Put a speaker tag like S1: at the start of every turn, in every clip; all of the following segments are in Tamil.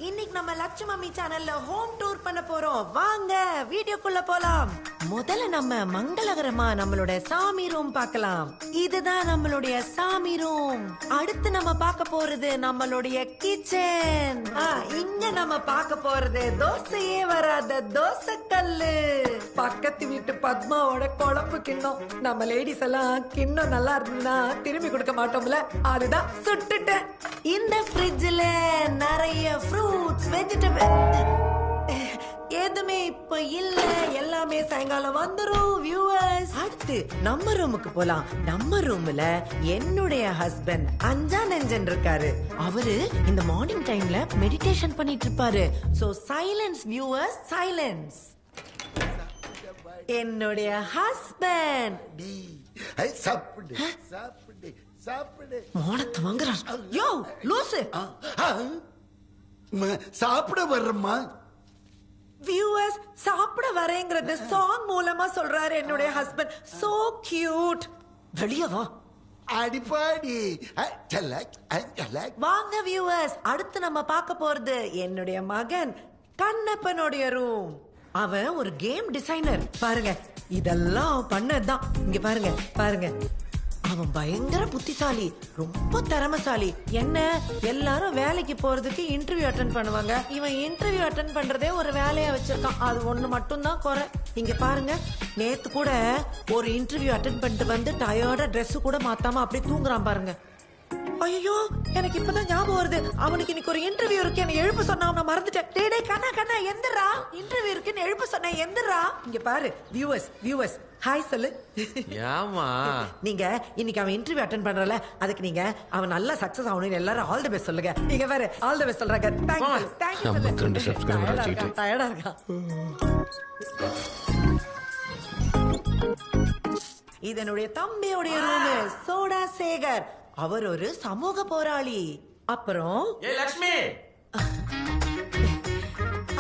S1: இன்னைக்கு நம்ம லட்சுமி சேனல்ல ஹோம் டூர் பண்ண போறோம். வாங்க வீடியோக்குள்ள போலாம். முதல்ல நம்ம மங்களகரமா நம்மளோட சாமி ரூம் பார்க்கலாம். இதுதான் நம்மளுடைய சாமி ரூம். அடுத்து நம்ம பார்க்க போறது நம்மளுடைய கிச்சன். இங்க நம்ம பார்க்க போறது தோசையே வராத தோசை கல்லு. பக்கத்து வீட்டு பத்மாவோட குழம்பு கிண்ணம். நம்ம லேடிஸ் எல்லாம் கிண்ணம் நல்லா இருந்ததுன்னா திரும்பி கொடுக்க மாட்டோம்ல, அதுதான் சுட்டுட்டேன். இந்த ஃப்ரிட்ஜ்ல நிறைய ஃப்ரூட்ஸ், வெஜிடபிள் எதுவுமே இப்ப இல்ல, எல்லாமே சாயங்காலம் வந்துரும் வியூவர்ஸ். அடுத்து நம்ம ரூமுக்கு போலாம். நம்ம ரூம்ல என்னுடைய ஹஸ்பண்ட் அஞ்சா நெஞ்சன் இருக்காரு. அவரு இந்த மார்னிங் டைம்ல மெடிடேஷன் பண்ணிட்டு இருப்பாரு. So silence viewers, silence. என்னுடைய ஹஸ்பண்ட்
S2: சாப்பிடு சாப்பிடு சாப்பிடு
S1: மோனத்தை வாங்குறான். யோ லூசு,
S2: சாப்பிட வர்றம்மா.
S1: வியூவர்ஸ், சாப்பிட வரேங்கிறது சாங் மூலமா சொல்றாரு என்னுடைய ஹஸ்பண்ட். So cute. வெளிய வா.
S2: அடிப்பாடி
S1: வாங்க வியூவர்ஸ், அடுத்து நம்ம பார்க்க போறது என்னுடைய மகன் கண்ணப்பனுடைய ரூம். அவன் ஒரு கேம் டிசைனர். பாருங்க, இதெல்லாம் பண்ணதுதான். இங்க பாருங்க பாருங்க, அவன் பயங்கர புத்திசாலி, ரொம்ப திறமைசாலி. என்ன எல்லாரும் வேலைக்கு போறதுக்கு இன்டர்வியூ அட்டென்ட் பண்ணுவாங்க, இவன் இன்டர்வியூ அட்டென்ட் பண்றதே ஒரு வேலையா வச்சிருக்கான். அது ஒண்ணு மட்டும் தான் குறை. இங்க பாருங்க, நேத்து கூட ஒரு இன்டர்வியூ அட்டென்ட் பண்ணிட்டு வந்து டயர்டா Dress கூட மாத்தாம அப்படியே தூங்குறான் பாருங்க. ஐயோ, எனக்கு இப்பதான் ஞாபகம் வருது, அவனுக்கு இன்னைக்கு ஒரு இன்டர்வியூ இருக்கு, என்ன எழுப்ப சொன்னா அவனை மறந்துட்டேன். டேய் டேய் கண்ணா கண்ணா எந்திரா, இன்டர்வியூ இருக்குன்னு எழுப்ப சொன்னா எந்திரா. இங்க பாரு வியூவர்ஸ், வியூவர்ஸ் ஹாய் சொல்லு.
S3: ஏமா
S1: நீங்க இன்னைக்கு அவன் இன்டர்வியூ அட்டென்ட் பண்றல, அதுக்கு நீங்க அவன் நல்லா சக்சஸ் ஆகணும் எல்லாரும் ஆல் தி பெஸ்ட் சொல்லுங்க. நீங்க பாரு ஆல் தி பெஸ்ட் சொல்றாங்க. Thank you thank you.
S3: 52 subscriber ஆச்சிட்டு
S1: டயர்டா இருக்கா. இதனுடைய தம்பியோட ரூம். சோடா சேகர், அவர் ஒரு சமூக போராளி. அப்புறம்
S3: ஏய் லட்சுமி,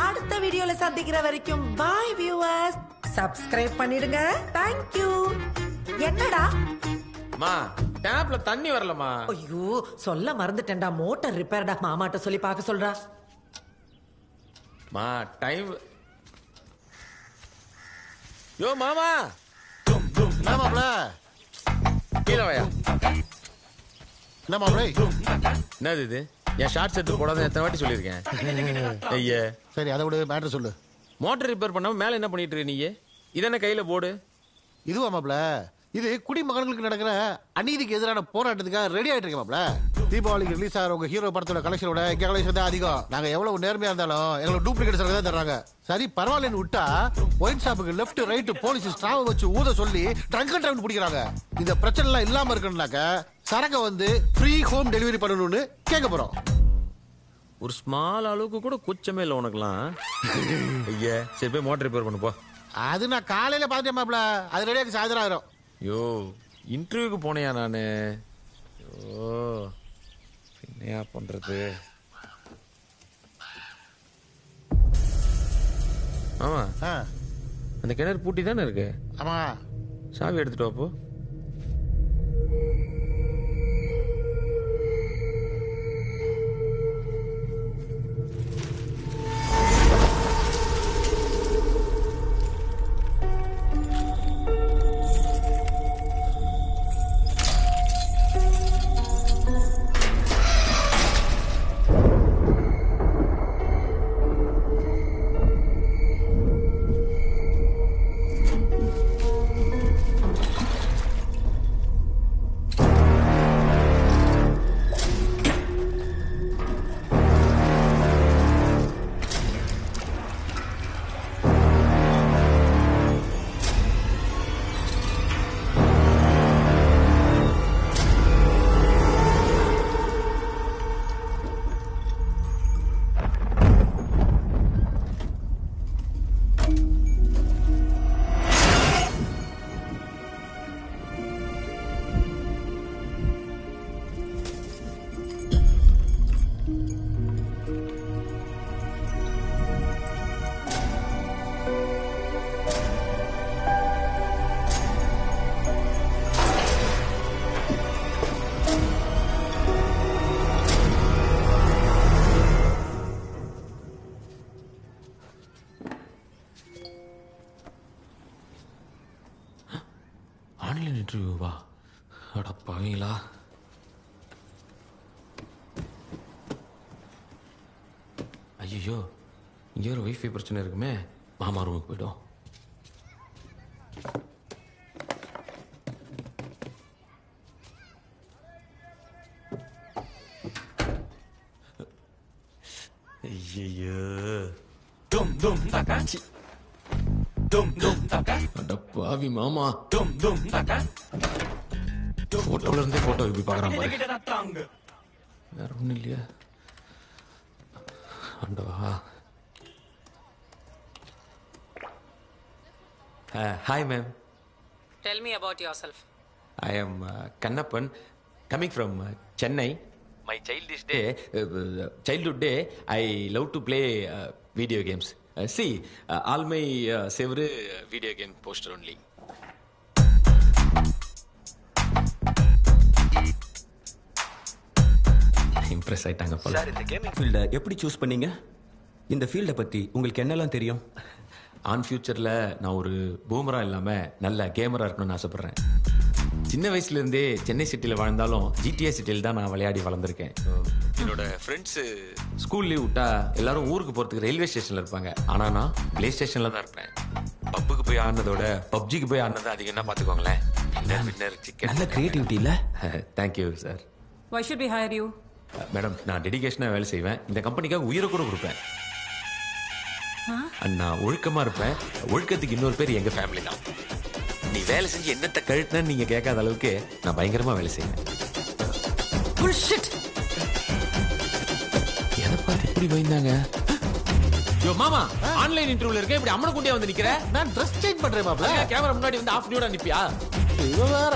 S1: அடுத்த வீடியோல சந்திக்கிற வரைக்கும் பாய் வியூவர்ஸ். சப்ஸ்கிரைப் பண்ணிடுங்க. Thank you. என்னடா
S3: மா டேப்ல தண்ணி வரலமா?
S1: ஐயோ சொல்ல மறந்துட்டேன்டா, மோட்டார் ரிப்பேர்டா. மாமாட்ட சொல்லி பார்க்க சொல்றா.
S3: மா டைம். யோ மாமா,
S2: என்ன மாப்ள?
S3: கீழே வாயா.
S2: என்ன மாப்ள?
S3: என்னது இது? என் ஷார்ட் செட் போடாத எத்தனை வாட்டி சொல்லியிருக்கேன். ஐயே
S2: சரி, அதை விட மேட்டர் சொல்லு.
S3: மோட்டர் ரிப்பேர் பண்ணாம மேல என்ன பண்ணிட்டு இருக்க நீங்க? இதென்ன கையில போடு?
S2: இதுவா மாப்ள? இது குடிமகன்களுக்கு நடக்கிற அநீதிக்கு எதிரான போராட்டத்துக்காக ரெடி ஆயிட்டு இருக்கேன் மாப்ள. தீபாவளிக்கு ரிலீஸ் ஆகிற உங்க ஹீரோ படத்தோட கலெக்ஷனோட எங்க கலெக்ஷன் தான் அதிகம். நாங்க எவ்வளவு நேர்மையா இருந்தாலும் எங்களுக்கு டூப்ளிகேட் சரக்கு தான் தர்றாங்க. சரி பரவாயில்லன்னு விட்டா ஒயின் ஷாப்புக்கு லெஃப்ட் ரைட் போலீஸ் ஸ்ட்ராவ வச்சு ஊத சொல்லி ட்ரங்க் அண்ட் டிரைவ் பிடிக்கிறாங்க. இந்த பிரச்சனை எல்லாம் இல்லாம இருக்கணும்னாக்க சரக்கு வந்து ஃப்ரீ ஹோம் டெலிவரி பண்ணணும்னு கேட்க போறோம்.
S3: ஒரு ஸ்மால் அளவுக்கு கூட கூச்சமே இல்லை உனக்குலாம். ஐயா சரி போய் மோட்டர் ரிப்பேர் பண்ணு போ.
S2: அது நான் காலையில பாத்தேன் மாப்ள, அது ரெடியாக சாயந்தரம் ஆயிரும்.
S3: யோ இன்டர்வியூக்கு போனையா நானு? ஓ என்னையா பண்றது? ஆமா, அந்த கிணறு பூட்டி தானே இருக்கு.
S2: ஆமா,
S3: சாவி எடுத்துட்டு வாப்போ. இன்டர்வியூவா? அட பாவீங்களா. ஐயோ, இங்கே ஒரு வைஃபை பிரச்சனை இருக்குமே. மாமா ரூமுக்கு போய்டும். ஐயோ, அட பாவி மாமா. போட்டோல இருந்தே போட்டோ இப்படி பாக்குறான் பாரு. வேற ஒண்ணும் இல்லையா? ஆண்டவா. Hi ma'am.
S4: Tell me about yourself.
S3: I am Kannappan, coming from Chennai. My childhood day, I love to play video games. See, all my favorite video game poster only. Impress ஆயிட்டாங்க போல.
S5: சார், இந்த கேமிங் ஃபீல்டை எப்படி சூஸ் பண்ணீங்க? இந்த ஃபீல்டை பத்தி உங்களுக்கு என்னெல்லாம் தெரியும்?
S3: ஆன் ஃபியூச்சர்ல நான் ஒரு பூமரா இல்லாம நல்ல கேமரா இருக்கணும்னு ஆசைப்படுறேன். சின்ன வயசுல இருந்தே சென்னை சிட்டில வாழ்ந்தாலும் ஜிடிஏ சிட்டில தான் நான் விளையாடி வளர்ந்துருக்கேன். என்னோட ஃப்ரெண்ட்ஸ் ஸ்கூல் லீவ் விட்டா எல்லாரும் ஊருக்கு போறதுக்கு ரயில்வே ஸ்டேஷன்ல இருப்பாங்க. ஆனா நான் பிளே ஸ்டேஷன்ல தான் இருப்பேன். பப்புக்கு போய் ஆடினதோட பப்ஜிக்கு போய் ஆடினது அதிகம்னா பாத்துக்கோங்களேன். Winner chicken.
S5: நல்ல கிரியேட்டிவிட்டி இல்ல?
S3: Thank you sir.
S4: Why should we hire you?
S3: Madam, நான் டெடிகேஷனா வேலை செய்வேன். இந்த கம்பெனிக்காக உயிரை கூட கொடுப்பேன். நான் ஒழுக்கமா இருப்பேன். ஒழுக்கத்துக்கு இன்னொரு பேர் எங்க ஃபேமிலி தான். நீ வேலை செஞ்சு என்னத்தை கழுத்துன்னு நீங்க கேட்காத அளவுக்கு நான் பயங்கரமா வேலை செய்வேன்.
S4: Bullshit.
S3: எதை பார்த்து இப்படி பயந்தாங்க? யோ மாமா, ஆன்லைன் இன்டர்வியூல இருக்க இப்படி அம்மன குண்டியா வந்து நிக்கிற?
S2: நான் ட்ரெஸ் சேஞ்ச் பண்றேன் மாப்ள.
S3: கேமரா முன்னாடி வந்து ஆஃப் நியூடா நிப்பியா?
S2: இது வேற.